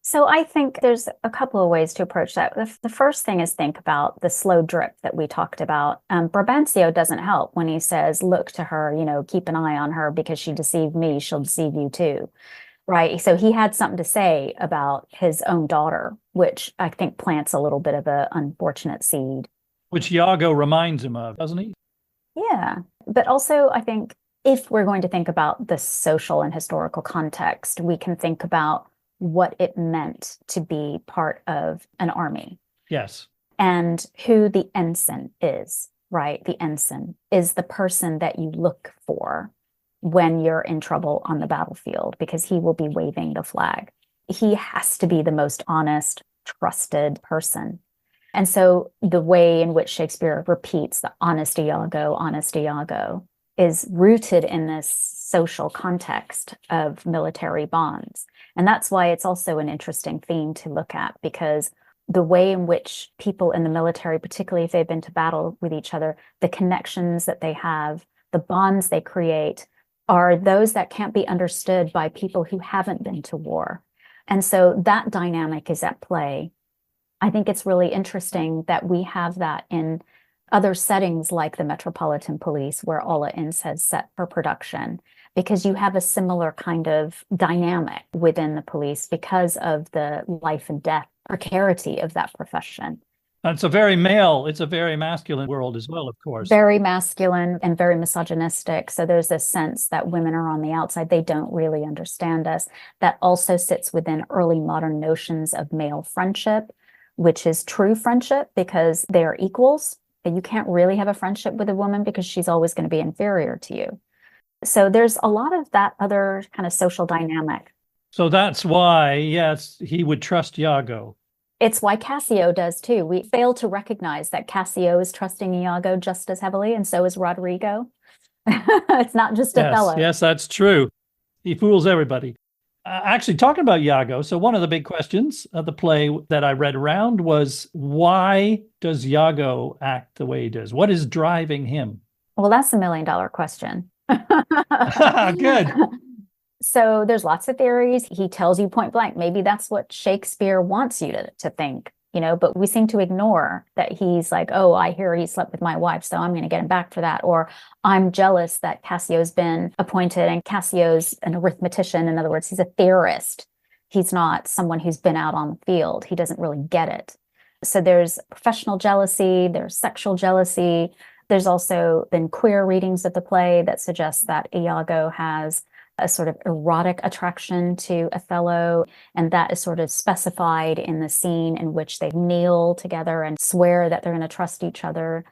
S2: So I think there's a couple of ways to approach that. The first thing is think about the slow drip that we talked about. Brabantio doesn't help when he says, look to her, keep an eye on her because she deceived me, she'll deceive you too. Right. So he had something to say about his own daughter, which I think plants a little bit of an unfortunate seed.
S1: Which Iago reminds him of, doesn't he?
S2: Yeah. But also, I think if we're going to think about the social and historical context, we can think about what it meant to be part of an army.
S1: Yes.
S2: And who the ensign is, right? The ensign is the person that you look for when you're in trouble on the battlefield, because he will be waving the flag. He has to be the most honest, trusted person. And so the way in which Shakespeare repeats the honest Iago is rooted in this social context of military bonds. And that's why it's also an interesting theme to look at, because the way in which people in the military, particularly if they've been to battle with each other, the connections that they have, the bonds they create, are those that can't be understood by people who haven't been to war. And so that dynamic is at play. I think it's really interesting that we have that in other settings like the Metropolitan Police, where Olla Ince has set for production, because you have a similar kind of dynamic within the police because of the life and death precarity of that profession.
S1: It's a very male, it's a very masculine world as well, of course.
S2: Very masculine and very misogynistic. So there's this sense that women are on the outside. They don't really understand us. That also sits within early modern notions of male friendship, which is true friendship because they are equals. And you can't really have a friendship with a woman because she's always going to be inferior to you. So there's a lot of that other kind of social dynamic.
S1: So that's why, yes, he would trust Iago.
S2: It's why Cassio does too. We fail to recognize that Cassio is trusting Iago just as heavily, and so is Roderigo. It's not just Othello.
S1: Yes, that's true. He fools everybody. Actually, talking about Iago, so one of the big questions of the play that I read around was, why does Iago act the way he does? What is driving him?
S2: Well, that's a $1 million question.
S1: Good.
S2: So there's lots of theories. He tells you point blank, maybe that's what Shakespeare wants you to think, but we seem to ignore that he's like, oh, I hear he slept with my wife, so I'm going to get him back for that. Or I'm jealous that Cassio's been appointed, and Cassio's an arithmetician. In other words, he's a theorist. He's not someone who's been out on the field. He doesn't really get it. So there's professional jealousy, there's sexual jealousy. There's also been queer readings of the play that suggest that Iago has a sort of erotic attraction to Othello, and that is sort of specified in the scene in which they kneel together and swear that they're going to trust each other.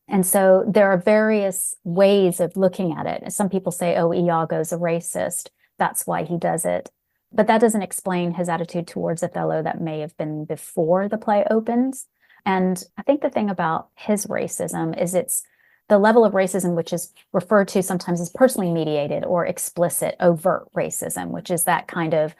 S2: And so there are various ways of looking at it. Some people say, oh, Iago's a racist. That's why he does it. But that doesn't explain his attitude towards Othello that may have been before the play opens. And I think the thing about his racism is it's the level of racism which is referred to sometimes as personally mediated or explicit, overt racism, which is that kind of,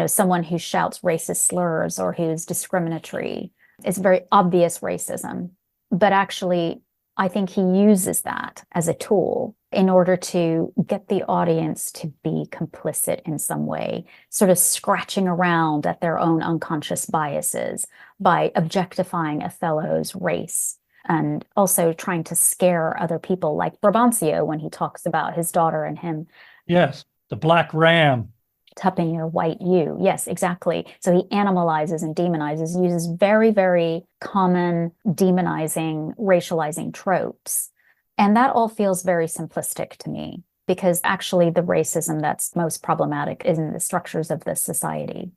S2: someone who shouts racist slurs or who's discriminatory. It's very obvious racism. But actually, I think he uses that as a tool in order to get the audience to be complicit in some way, sort of scratching around at their own unconscious biases by objectifying Othello's race. And also trying to scare other people, like Brabantio when he talks about his daughter and him.
S1: Yes, the black ram.
S2: Tupping your white ewe. Yes, exactly. So he animalizes and demonizes, uses very, very common demonizing, racializing tropes. And that all feels very simplistic to me, because actually the racism that's most problematic is in the structures of this society.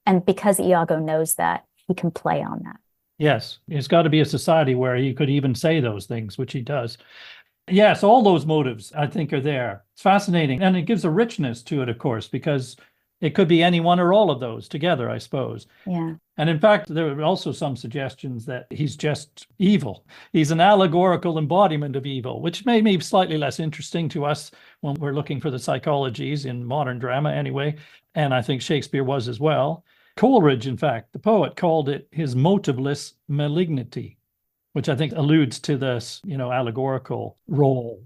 S2: And because Iago knows that, he can play on that.
S1: Yes, it's got to be a society where he could even say those things, which he does. Yes, all those motives, I think, are there. It's fascinating. And it gives a richness to it, of course, because it could be any one or all of those together, I suppose.
S2: Yeah.
S1: And in fact, there are also some suggestions that he's just evil. He's an allegorical embodiment of evil, which may be slightly less interesting to us when we're looking for the psychologies in modern drama anyway. And I think Shakespeare was as well. Coleridge, in fact, the poet, called it his motiveless malignity, which I think alludes to this, allegorical role.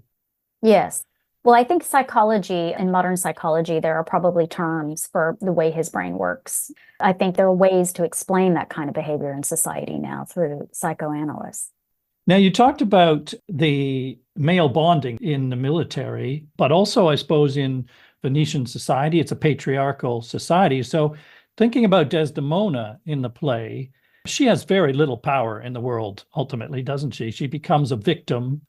S2: Yes. Well, I think psychology, in modern psychology, there are probably terms for the way his brain works. I think there are ways to explain that kind of behavior in society now through psychoanalysts.
S1: Now, you talked about the male bonding in the military, but also, I suppose, in Venetian society, it's a patriarchal society. So thinking about Desdemona in the play, she has very little power in the world, ultimately, doesn't she? She becomes a victim,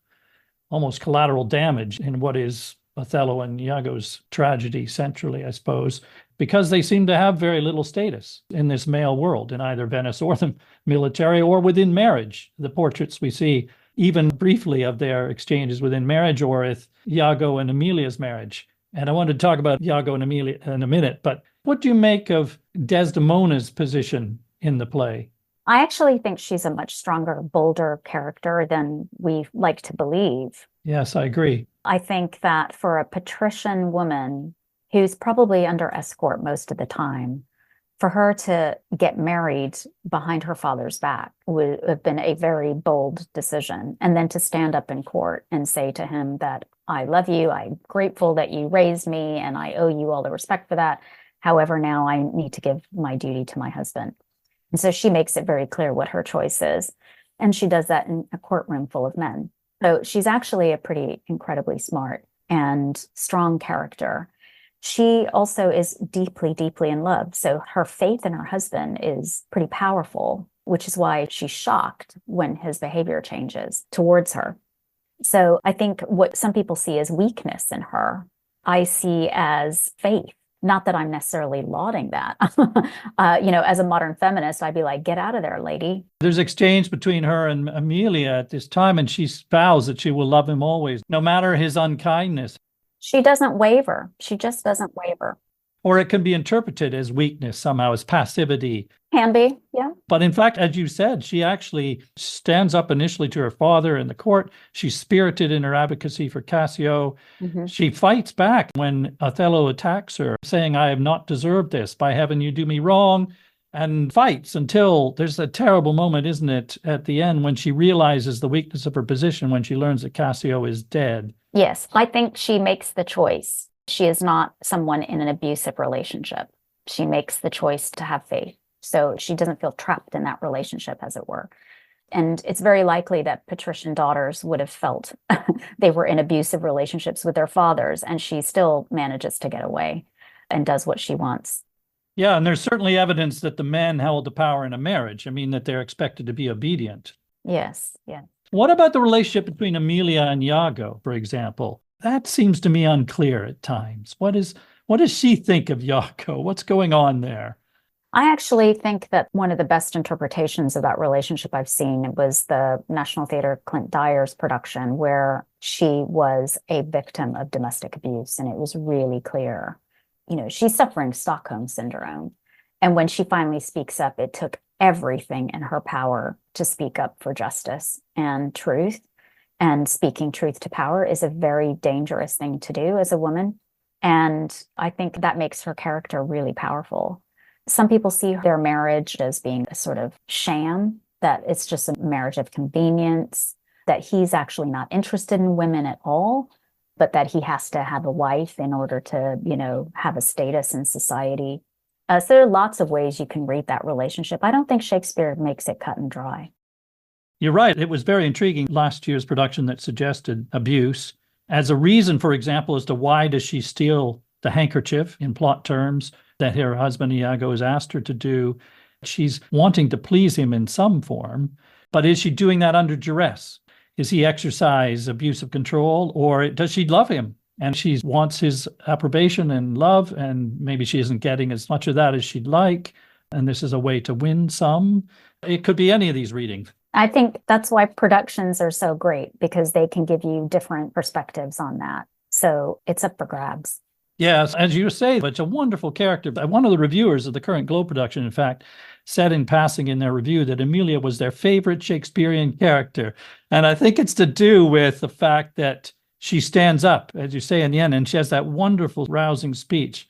S1: almost collateral damage in what is Othello and Iago's tragedy centrally, I suppose, because they seem to have very little status in this male world, in either Venice or the military or within marriage. The portraits we see, even briefly, of their exchanges within marriage, or with Iago and Emilia's marriage. And I wanted to talk about Iago and Emilia in a minute, but what do you make of Desdemona's position in the play?
S2: I actually think she's a much stronger, bolder character than we like to believe.
S1: Yes, I agree.
S2: I think that for a patrician woman who's probably under escort most of the time, for her to get married behind her father's back would have been a very bold decision. And then to stand up in court and say to him that, I love you, I'm grateful that you raised me, and I owe you all the respect for that. However, now I need to give my duty to my husband. And so she makes it very clear what her choice is. And she does that in a courtroom full of men. So she's actually a pretty incredibly smart and strong character. She also is deeply, deeply in love. So her faith in her husband is pretty powerful. which is why she's shocked when his behavior changes towards her. So I think what some people see as weakness in her, I see as faith. Not that I'm necessarily lauding that. As a modern feminist, I'd be like, get out of there, lady.
S1: There's exchange between her and Amelia at this time, and she vows that she will love him always, no matter his unkindness.
S2: She doesn't waver. She just doesn't waver.
S1: Or it can be interpreted as weakness somehow, as passivity.
S2: Can be, yeah.
S1: But in fact, as you said, she actually stands up initially to her father in the court. She's spirited in her advocacy for Cassio.
S2: Mm-hmm.
S1: She fights back when Othello attacks her, saying, I have not deserved this. By heaven, you do me wrong. And fights until there's a terrible moment, isn't it, at the end when she realizes the weakness of her position when she learns that Cassio is dead.
S2: Yes, I think she makes the choice. She is not someone in an abusive relationship. She makes the choice to have faith. So she doesn't feel trapped in that relationship, as it were. And it's very likely that patrician daughters would have felt they were in abusive relationships with their fathers, and she still manages to get away and does what she wants.
S1: Yeah, and there's certainly evidence that the men held the power in a marriage. I mean, that they're expected to be obedient.
S2: Yes, yeah.
S1: What about the relationship between Amelia and Iago, for example? That seems to me unclear at times. What does she think of Iago? What's going on there?
S2: I actually think that one of the best interpretations of that relationship I've seen was the National Theatre Clint Dyer's production, where she was a victim of domestic abuse, and it was really clear. She's suffering Stockholm syndrome. And when she finally speaks up, it took everything in her power to speak up for justice and truth. And speaking truth to power is a very dangerous thing to do as a woman. And I think that makes her character really powerful. Some people see their marriage as being a sort of sham, that it's just a marriage of convenience, that he's actually not interested in women at all, but that he has to have a wife in order to, have a status in society. So there are lots of ways you can read that relationship. I don't think Shakespeare makes it cut and dry.
S1: You're right. It was very intriguing, last year's production that suggested abuse as a reason, for example, as to why does she steal the handkerchief in plot terms that her husband Iago has asked her to do. She's wanting to please him in some form, but is she doing that under duress? Is he exercise abusive control, or does she love him and she wants his approbation and love, and maybe she isn't getting as much of that as she'd like, and this is a way to win some? It could be any of these readings.
S2: I think that's why productions are so great, because they can give you different perspectives on that. So it's up for grabs.
S1: Yes, as you say, it's a wonderful character. One of the reviewers of the current Globe production, in fact, said in passing in their review that Amelia was their favorite Shakespearean character. And I think it's to do with the fact that she stands up, as you say, in the end, and she has that wonderful, rousing speech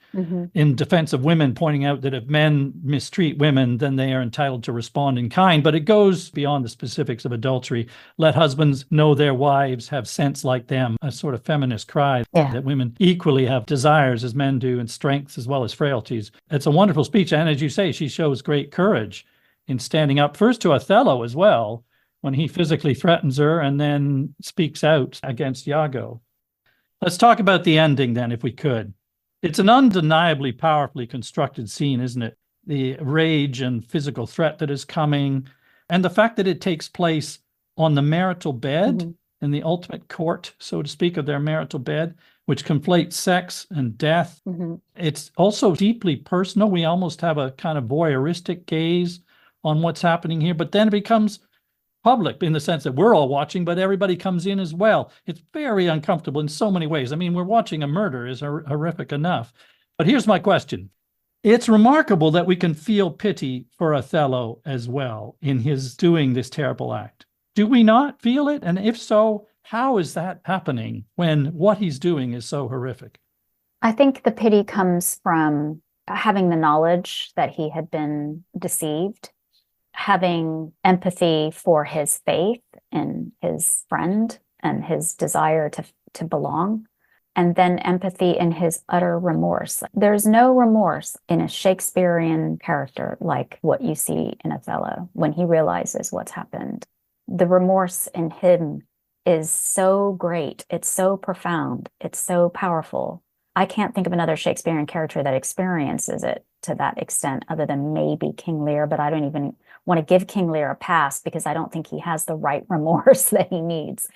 S1: in defense of women, pointing out that if men mistreat women, then they are entitled to respond in kind. But it goes beyond the specifics of adultery. Let husbands know their wives have sense like them, a sort of feminist cry that women equally have desires as men do, and strengths as well as frailties. It's a wonderful speech. And as you say, she shows great courage in standing up first to Othello as well, when he physically threatens her, and then speaks out against Iago. Let's talk about the ending then, if we could. It's an undeniably powerfully constructed scene, isn't it? The rage and physical threat that is coming, and the fact that it takes place on the marital bed, in the ultimate court, so to speak, of their marital bed, which conflates sex and death. It's also deeply personal. We almost have a kind of voyeuristic gaze on what's happening here, but then it becomes public in the sense that we're all watching, but everybody comes in as well. It's very uncomfortable in so many ways. I mean, we're watching a murder is horrific enough. But here's my question. It's remarkable that we can feel pity for Othello as well in his doing this terrible act. Do we not feel it? And if so, how is that happening when what he's doing is so horrific?
S2: I think the pity comes from having the knowledge that he had been deceived, having empathy for his faith in his friend and his desire to belong, and then empathy in his utter remorse. There's no remorse in a Shakespearean character like what you see in Othello when he realizes what's happened. The remorse in him is so great. It's so profound. It's so powerful. I can't think of another Shakespearean character that experiences it to that extent other than maybe King Lear, but I don't even want to give King Lear a pass because I don't think he has the right remorse that he needs.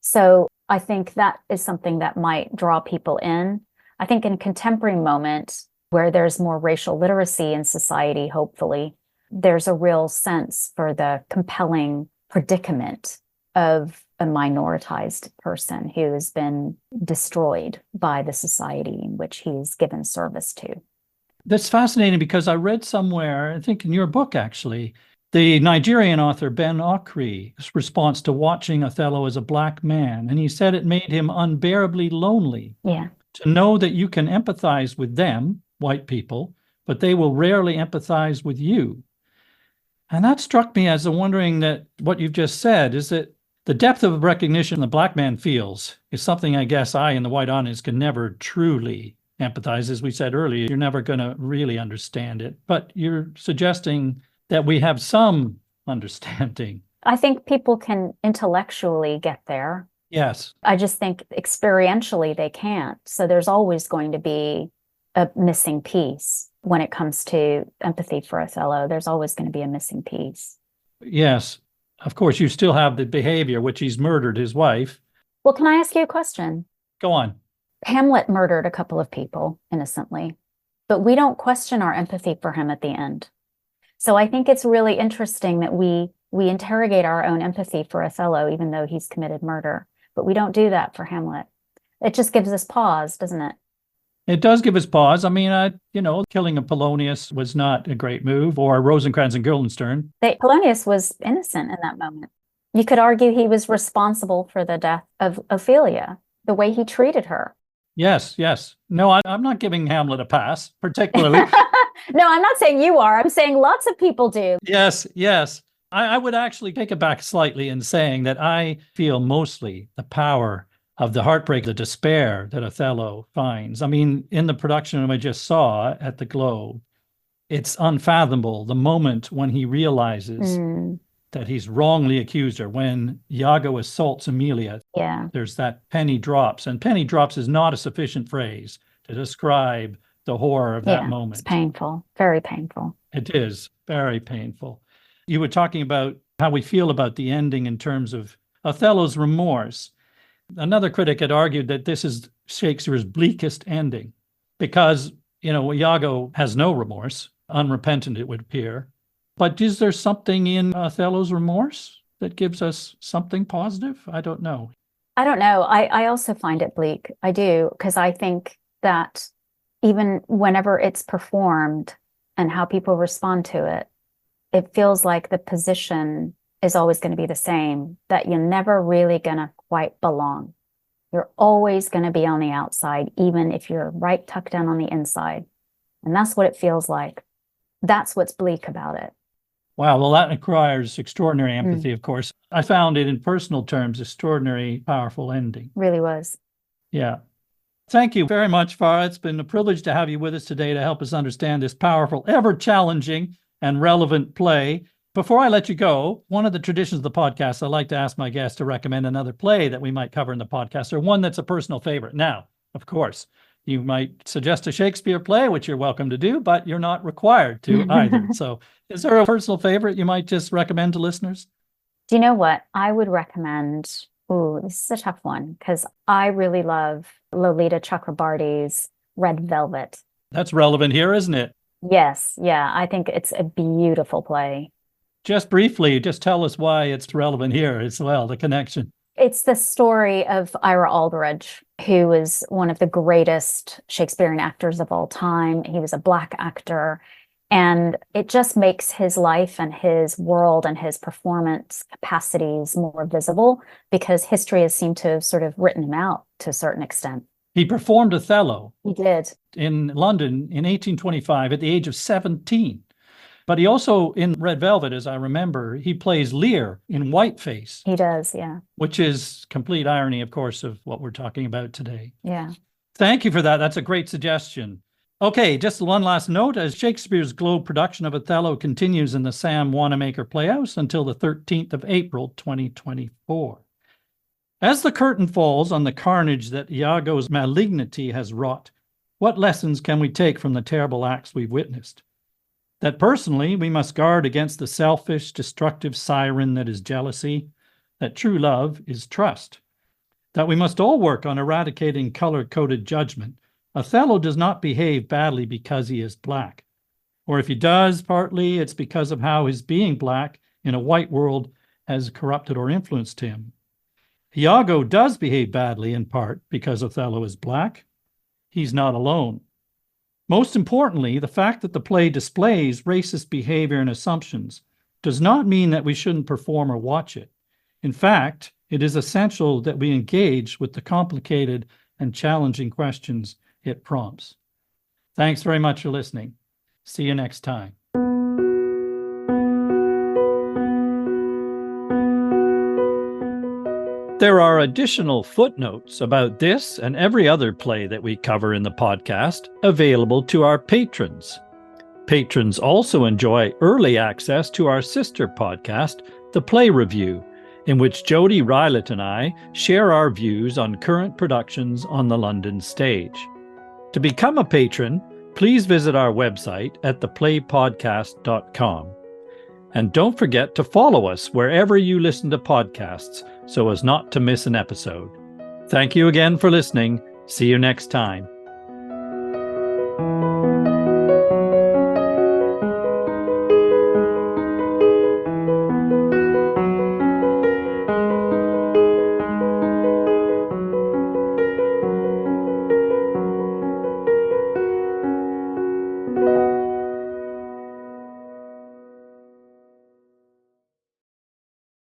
S2: So I think that is something that might draw people in. I think in a contemporary moment where there's more racial literacy in society, hopefully, there's a real sense for the compelling predicament of a minoritized person who has been destroyed by the society in which he's given service to.
S1: That's fascinating because I read somewhere, I think in your book actually, the Nigerian author Ben Okri's response to watching Othello as a Black man, and he said it made him unbearably lonely.
S2: Yeah.
S1: To know that you can empathize with them, white people, but they will rarely empathize with you. And that struck me as wondering that what you've just said is that the depth of recognition the Black man feels is something I guess I in the white audience can never truly empathize. As we said earlier, you're never going to really understand it. But you're suggesting that we have some understanding.
S2: I think people can intellectually get there.
S1: Yes.
S2: I just think experientially they can't. So there's always going to be a missing piece when it comes to empathy for Othello. There's always going to be a missing piece.
S1: Yes. Of course, you still have the behavior, which he's murdered his wife.
S2: Well, can I ask you a question?
S1: Go on.
S2: Hamlet murdered a couple of people innocently, but we don't question our empathy for him at the end. So I think it's really interesting that we interrogate our own empathy for Othello, even though he's committed murder, but we don't do that for Hamlet. It just gives us pause, doesn't it?
S1: It does give us pause. I mean, killing of Polonius was not a great move, or Rosencrantz and Guildenstern.
S2: Polonius was innocent in that moment. You could argue he was responsible for the death of Ophelia, the way he treated her.
S1: Yes. No, I'm not giving Hamlet a pass, particularly.
S2: No, I'm not saying you are. I'm saying lots of people do.
S1: Yes. I would actually take it back slightly in saying that I feel mostly the power of the heartbreak, the despair that Othello finds. I mean, in the production I just saw at the Globe, it's unfathomable the moment when he realizes that he's wrongly accused her. When Iago assaults Emilia, there's that penny drops. And penny drops is not a sufficient phrase to describe the horror of that moment.
S2: It's painful, very painful.
S1: It is very painful. You were talking about how we feel about the ending in terms of Othello's remorse. Another critic had argued that this is Shakespeare's bleakest ending because, Iago has no remorse, unrepentant it would appear. But is there something in Othello's remorse that gives us something positive? I don't know.
S2: I also find it bleak. I do, because I think that even whenever it's performed and how people respond to it, it feels like the position is always going to be the same, that you're never really going to quite belong. You're always going to be on the outside, even if you're right tucked down on the inside. And that's what it feels like. That's what's bleak about it.
S1: Wow. Well, that requires extraordinary empathy, of course. I found it in personal terms, extraordinary, powerful ending.
S2: Really was.
S1: Yeah. Thank you very much, Farah. It's been a privilege to have you with us today to help us understand this powerful, ever-challenging, and relevant play. Before I let you go, one of the traditions of the podcast, I like to ask my guests to recommend another play that we might cover in the podcast, or one that's a personal favorite. Now, of course, you might suggest a Shakespeare play, which you're welcome to do, but you're not required to either. So is there a personal favorite you might just recommend to listeners?
S2: Do you know what? I would recommend, this is a tough one, because I really love Lolita Chakrabarty's Red Velvet.
S1: That's relevant here, isn't it?
S2: Yes. Yeah. I think it's a beautiful play.
S1: Just briefly, just tell us why it's relevant here as well, the connection.
S2: It's the story of Ira Aldridge, who was one of the greatest Shakespearean actors of all time. He was a Black actor, and it just makes his life and his world and his performance capacities more visible because history has seemed to have sort of written him out to a certain extent.
S1: He performed Othello.
S2: He did.
S1: In London in 1825 at the age of 17. But he also, in Red Velvet, as I remember, he plays Lear in Whiteface.
S2: He does, yeah.
S1: Which is complete irony, of course, of what we're talking about today.
S2: Yeah.
S1: Thank you for that. That's a great suggestion. Okay, just one last note. As Shakespeare's Globe production of Othello continues in the Sam Wanamaker Playhouse until the 13th of April, 2024. As the curtain falls on the carnage that Iago's malignity has wrought, what lessons can we take from the terrible acts we've witnessed? that personally we must guard against the selfish, destructive siren that is jealousy, that true love is trust, that we must all work on eradicating color-coded judgment. Othello does not behave badly because he is black, or if he does, partly it's because of how his being black in a white world has corrupted or influenced him. Iago does behave badly in part because Othello is black. He's not alone. Most importantly, the fact that the play displays racist behavior and assumptions does not mean that we shouldn't perform or watch it. In fact, it is essential that we engage with the complicated and challenging questions it prompts. Thanks very much for listening. See you next time. There are additional footnotes about this and every other play that we cover in the podcast available to our patrons. Patrons also enjoy early access to our sister podcast, The Play Review, in which Jody Rylett and I share our views on current productions on the London stage. To become a patron, please visit our website at theplaypodcast.com. And don't forget to follow us wherever you listen to podcasts so as not to miss an episode. Thank you again for listening. See you next time.